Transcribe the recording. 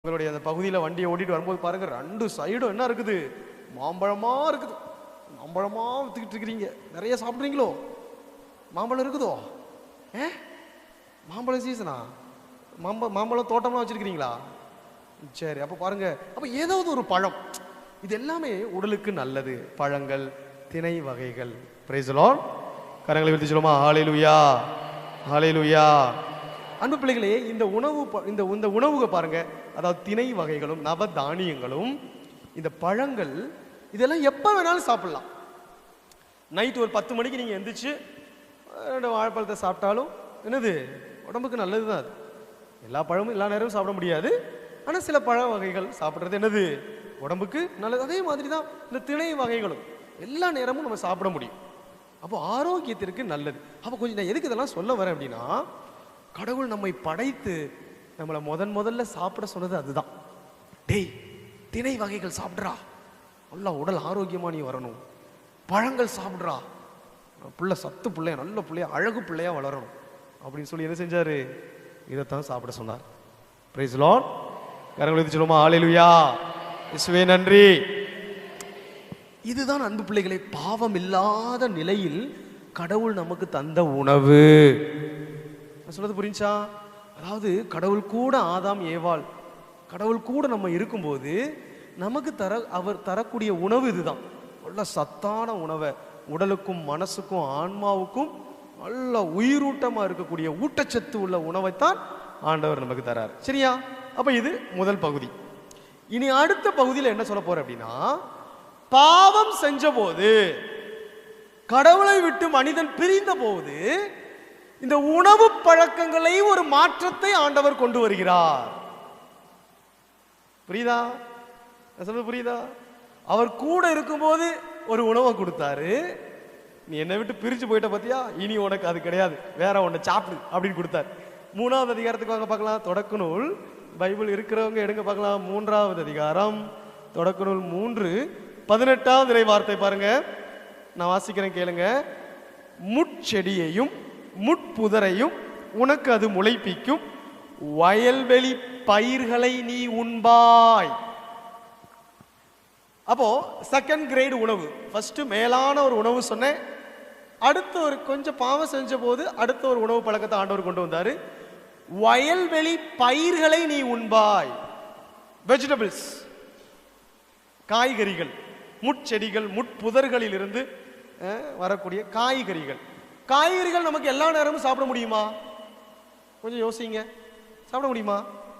உங்களுடைய அந்த பகுதியில் வண்டியை ஓட்டிட்டு வரும்போது பாருங்க, ரெண்டு சைடும் என்ன இருக்குது, மாம்பழமா இருக்குது. மாம்பழமா வித்துக்கிட்டு இருக்கிறீங்க. நிறைய சாப்பிட்றீங்களோ? மாம்பழம் இருக்குதோ? மாம்பழம் சீசனா? மாம்பழம் தோட்டம்லாம் வச்சிருக்கிறீங்களா? சரி, அப்போ பாருங்க, அப்போ ஏதாவது ஒரு பழம், இது எல்லாமே உடலுக்கு நல்லது. பழங்கள், திணை வகைகள். Praise the Lord. கரங்களை விரித்து சொல்லுமா, ஹல்லேலூயா, ஹல்லேலூயா. அன்பு பிள்ளைகளே, இந்த உணவுக பாருங்க, அதாவது திணை வகைகளும் நவ தானியங்களும் இந்த பழங்கள் இதெல்லாம் எப்ப வேணாலும் சாப்பிடலாம். நைட் ஒரு 10 மணிக்கு நீங்க எந்திரிச்சு 2 வாழைப்பழத்தை சாப்பிட்டாலும் என்னது, உடம்புக்கு நல்லதுதான். அது எல்லா பழமும் எல்லா நேரமும் சாப்பிட முடியாது, ஆனா சில பழ வகைகள் சாப்பிட்றது என்னது, உடம்புக்கு நல்லது. அதே மாதிரி தான் இந்த திணை வகைகளும் எல்லா நேரமும் நம்ம சாப்பிட முடியும். அப்போ ஆரோக்கியத்திற்கு நல்லது. அப்போ கொஞ்சம் நான் எதுக்கு இதெல்லாம் சொல்ல வரேன் அப்படின்னா, கடவுள் நம்மை படைத்து நம்மளை முதல்ல சாப்பிட சொன்னது அதுதான். டேய், திணை வகைகள் சாப்பிட்றா, நல்லா உடல் ஆரோக்கியமா நீ வரணும். பழங்கள் சாப்பிட்றா, பிள்ளை சத்து பிள்ளைய, நல்ல பிள்ளைய, அழகு பிள்ளையா வளரணும் அப்படின்னு சொல்லி என்ன செஞ்சாரு, இதைத்தான் சாப்பிட சொன்னார். Praise the Lord. கரங்களை விரித்து சொல்லுமா, ஹல்லேலூயா, இயேசுவே நன்றி. இதுதான் அன்பு பிள்ளைகளை, பாவம் இல்லாத நிலையில் கடவுள் நமக்கு தந்த உணவு. சொல்றது புரிஞ்சா? அதாவது கடவுள் கூட ஆதாம் ஏவாள், கடவுள் கூட நம்ம இருக்கும்போது நமக்கு அவர் தரக்கூடிய உணவு இதுதான். நல்ல சத்தான உணவை, உடலுக்கும் மனசுக்கும் ஆன்மாவுக்கும் நல்ல உயிரூட்டமா இருக்கக்கூடிய ஊட்டச்சத்து உள்ள உணவைத்தான் ஆண்டவர் நமக்கு தரார். சரியா? அப்ப இது முதல் பகுதி. இனி அடுத்த பகுதியில் என்ன சொல்ல போற அப்படின்னா, பாவம் செஞ்ச போது, கடவுளை விட்டு மனிதன் பிரிந்த போது இந்த உணவு பழக்கங்களை ஒரு மாற்றத்தை ஆண்டவர் கொண்டு வருகிறார். புரியுதா? சொல்றது புரியுதா? அவர் கூட இருக்கும்போது ஒரு உணவை கொடுத்தாரு, நீ என்னை விட்டு பிரிச்சு போயிட்ட பத்தியா, இனி உனக்கு அது கிடையாது, வேற ஒன்றை சாப்பிடு அப்படின்னு கொடுத்தார். 3வது அதிகாரத்துக்கு வாங்க பார்க்கலாம். தொடக்க நூல், பைபிள் இருக்கிறவங்க எடுங்க பார்க்கலாம். 3வது அதிகாரம், தொடக்க நூல் 3:18 இறை வார்த்தை பாருங்க, நான் வாசிக்கிறேன் கேளுங்க. முட்செடியையும் முட்புதரையும் உனக்கு அது முளைப்பிக்கும், வயல்வெளி பயிர்களை நீ உண்பாய். அப்போ செகண்ட் கிரேட் உணவு. ஃபர்ஸ்ட் மேலான ஒரு உணவு சொன்னேன், அடுத்த ஒரு கொஞ்சம் பாவம் செஞ்ச போது அடுத்த ஒரு உணவு பழக்கத்தை ஆண்டவர் கொண்டு வந்தாரு. வயல்வெளி பயிர்களை நீ உண்பாய். வெஜிடபிள்ஸ், காய்கறிகள், முட்செடிகள், முட்புதர்களில் இருந்து வரக்கூடிய காய்கறிகள். காய்கறிகள் நமக்கு எல்லா நேரமும் சாப்பிட முடியுமா? கொஞ்சம் யோசிங்க. சாப்பிட முடியுமா?